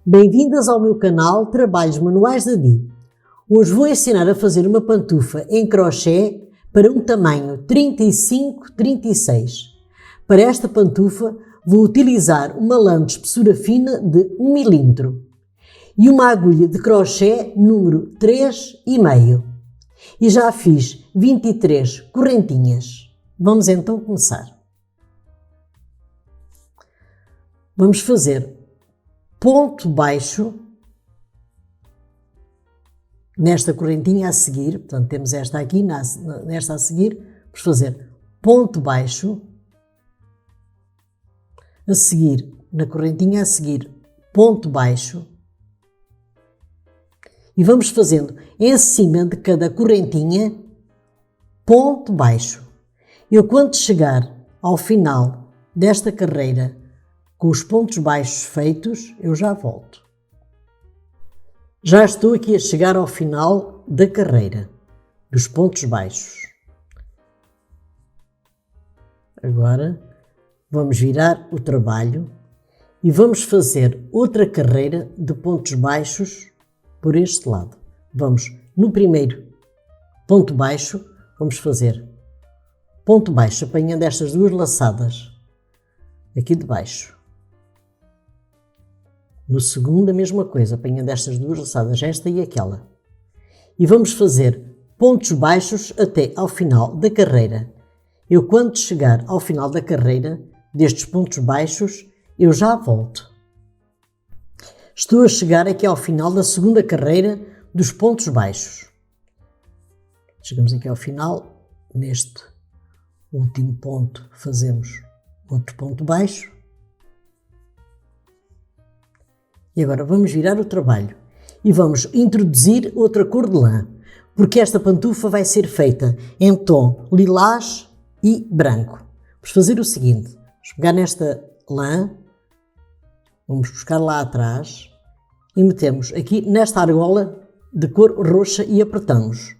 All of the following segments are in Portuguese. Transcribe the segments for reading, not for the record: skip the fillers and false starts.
Bem-vindas ao meu canal Trabalhos Manuais da Di. Hoje vou ensinar a fazer uma pantufa em crochê para um tamanho 35-36. Para esta pantufa vou utilizar uma lã de espessura fina de 1 mm e uma agulha de crochê número 3,5. E já fiz 23 correntinhas. Vamos então começar. Vamos fazer ponto baixo nesta correntinha a seguir, portanto temos esta aqui, nesta a seguir, vamos fazer ponto baixo, a seguir, na correntinha a seguir, ponto baixo, e vamos fazendo em cima de cada correntinha, ponto baixo. Eu quando chegar ao final desta carreira, com os pontos baixos feitos, eu já volto. Já estou aqui a chegar ao final da carreira, dos pontos baixos. Agora vamos virar o trabalho e vamos fazer outra carreira de pontos baixos por este lado. Vamos no primeiro ponto baixo, vamos fazer ponto baixo, apanhando estas duas laçadas aqui de baixo. No segundo, a mesma coisa, apanhando estas duas laçadas, esta e aquela. E vamos fazer pontos baixos até ao final da carreira. Eu, quando chegar ao final da carreira, destes pontos baixos, eu já volto. Estou a chegar aqui ao final da segunda carreira dos pontos baixos. Chegamos aqui ao final, neste último ponto fazemos outro ponto baixo. E agora vamos virar o trabalho e vamos introduzir outra cor de lã, porque esta pantufa vai ser feita em tom lilás e branco. Vamos fazer o seguinte, vamos pegar nesta lã, vamos buscar lá atrás e metemos aqui nesta argola de cor roxa e apertamos.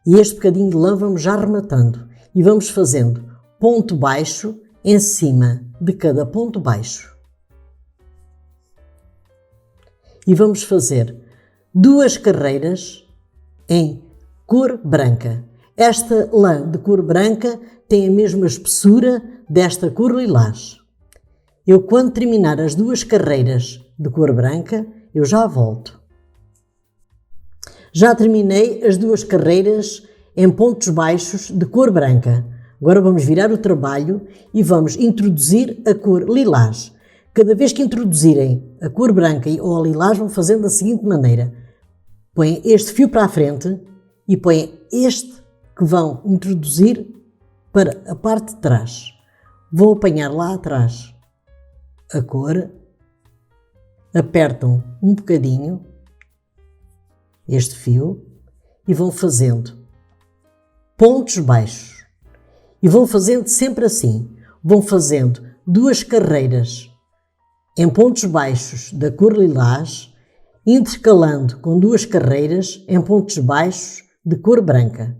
E este bocadinho de lã vamos já rematando e vamos fazendo ponto baixo em cima de cada ponto baixo. E vamos fazer duas carreiras em cor branca. Esta lã de cor branca tem a mesma espessura desta cor lilás. Eu, quando terminar as duas carreiras de cor branca, eu já volto. Já terminei as duas carreiras em pontos baixos de cor branca. Agora vamos virar o trabalho e vamos introduzir a cor lilás. Cada vez que introduzirem a cor branca ou a lilás, vão fazendo da seguinte maneira. Põem este fio para a frente e põem este que vão introduzir para a parte de trás. Vão apanhar lá atrás a cor, apertam um bocadinho este fio e vão fazendo pontos baixos. E vão fazendo sempre assim. Vão fazendo duas carreiras em pontos baixos da cor lilás, intercalando com duas carreiras em pontos baixos de cor branca.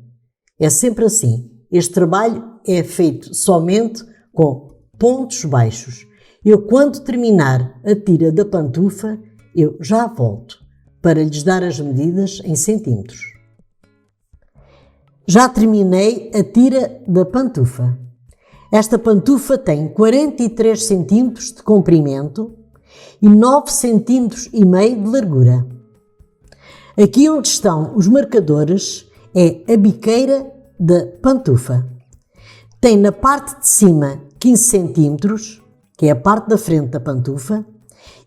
É sempre assim. Este trabalho é feito somente com pontos baixos. Eu, quando terminar a tira da pantufa, eu já volto para lhes dar as medidas em centímetros. Já terminei a tira da pantufa. Esta pantufa tem 43 cm de comprimento e 9,5 cm de largura. Aqui onde estão os marcadores é a biqueira da pantufa. Tem na parte de cima 15 cm, que é a parte da frente da pantufa,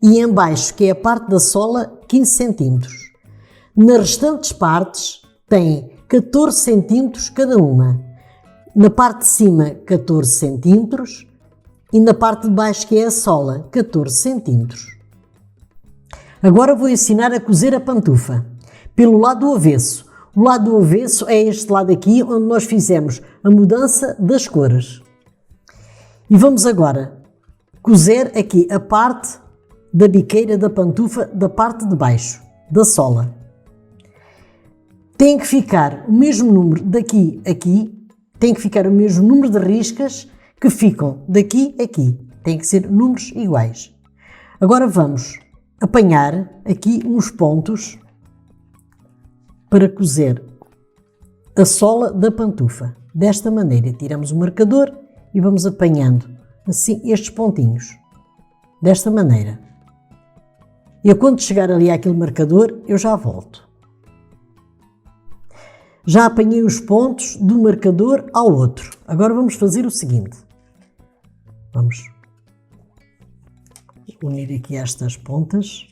e em baixo, que é a parte da sola, 15 cm. Nas restantes partes tem 14 cm cada uma. Na parte de cima 14 cm e na parte de baixo, que é a sola, 14 cm. Agora vou ensinar a cozer a pantufa pelo lado do avesso. O lado do avesso é este lado aqui, onde nós fizemos a mudança das cores. E vamos agora cozer aqui a parte da biqueira da pantufa da parte de baixo, da sola. Tem que ficar o mesmo número daqui a aqui. Tem que ficar o mesmo número de riscas que ficam daqui a aqui. Tem que ser números iguais. Agora vamos apanhar aqui uns pontos para cozer a sola da pantufa. Desta maneira, tiramos o marcador e vamos apanhando assim estes pontinhos. Desta maneira. E quando chegar ali àquele marcador, eu já volto. Já apanhei os pontos do marcador ao outro. Agora vamos fazer o seguinte. Vamos unir aqui estas pontas.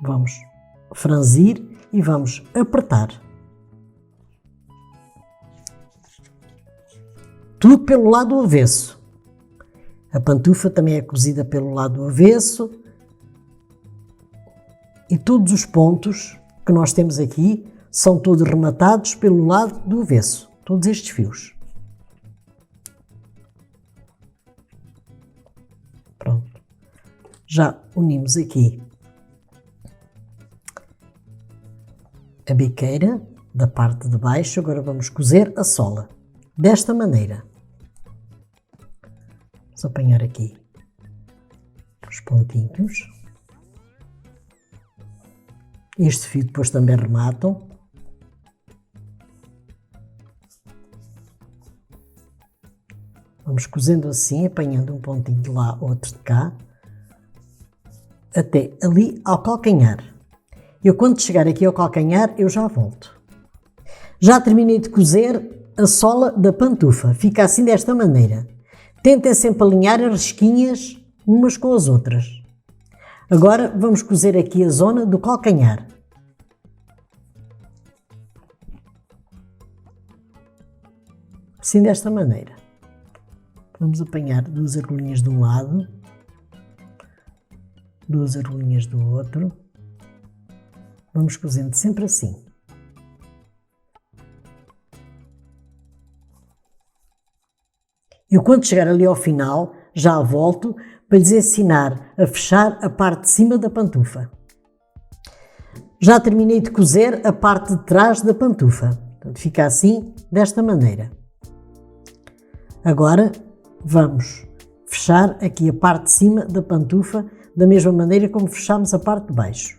Vamos franzir e vamos apertar. Tudo pelo lado avesso. A pantufa também é cozida pelo lado avesso. E todos os pontos que nós temos aqui são todos rematados pelo lado do avesso. Todos estes fios. Pronto. Já unimos aqui a biqueira da parte de baixo. Agora vamos cozer a sola. Desta maneira. Vamos apanhar aqui os pontinhos. Este fio depois também rematam. Vamos cozendo assim, apanhando um pontinho de lá, outro de cá, até ali ao calcanhar. Eu quando chegar aqui ao calcanhar, eu já volto. Já terminei de cozer a sola da pantufa. Fica assim desta maneira. Tentem sempre alinhar as risquinhas umas com as outras. Agora vamos cozer aqui a zona do calcanhar. Assim desta maneira. Vamos apanhar duas agulhinhas de um lado, duas agulhinhas do outro. Vamos cozendo sempre assim. Eu quando chegar ali ao final, já volto para lhes ensinar a fechar a parte de cima da pantufa. Já terminei de cozer a parte de trás da pantufa. Portanto, fica assim, desta maneira. Agora vamos fechar aqui a parte de cima da pantufa da mesma maneira como fechamos a parte de baixo.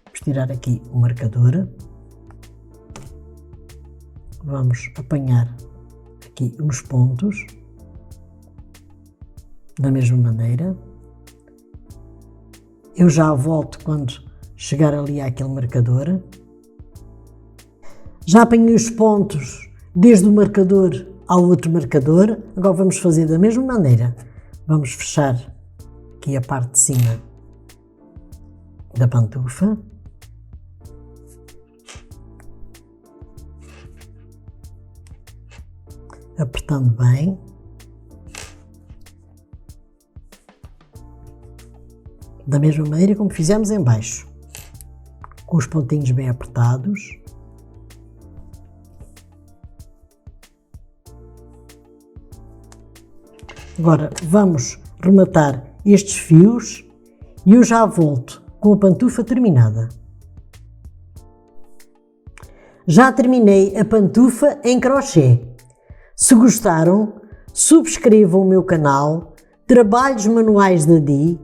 Vamos tirar aqui o marcador. Vamos apanhar aqui uns pontos da mesma maneira. Eu já volto quando chegar ali àquele marcador. Já apanhei os pontos desde o marcador ao outro marcador. Agora vamos fazer da mesma maneira. Vamos fechar aqui a parte de cima da pantufa. Apertando bem. Da mesma maneira como fizemos em baixo. Com os pontinhos bem apertados. Agora vamos rematar estes fios e eu já volto com a pantufa terminada. Já terminei a pantufa em crochê. Se gostaram, subscrevam o meu canal, Trabalhos Manuais da Di,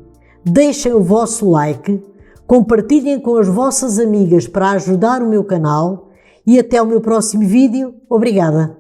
deixem o vosso like, compartilhem com as vossas amigas para ajudar o meu canal e até o meu próximo vídeo. Obrigada!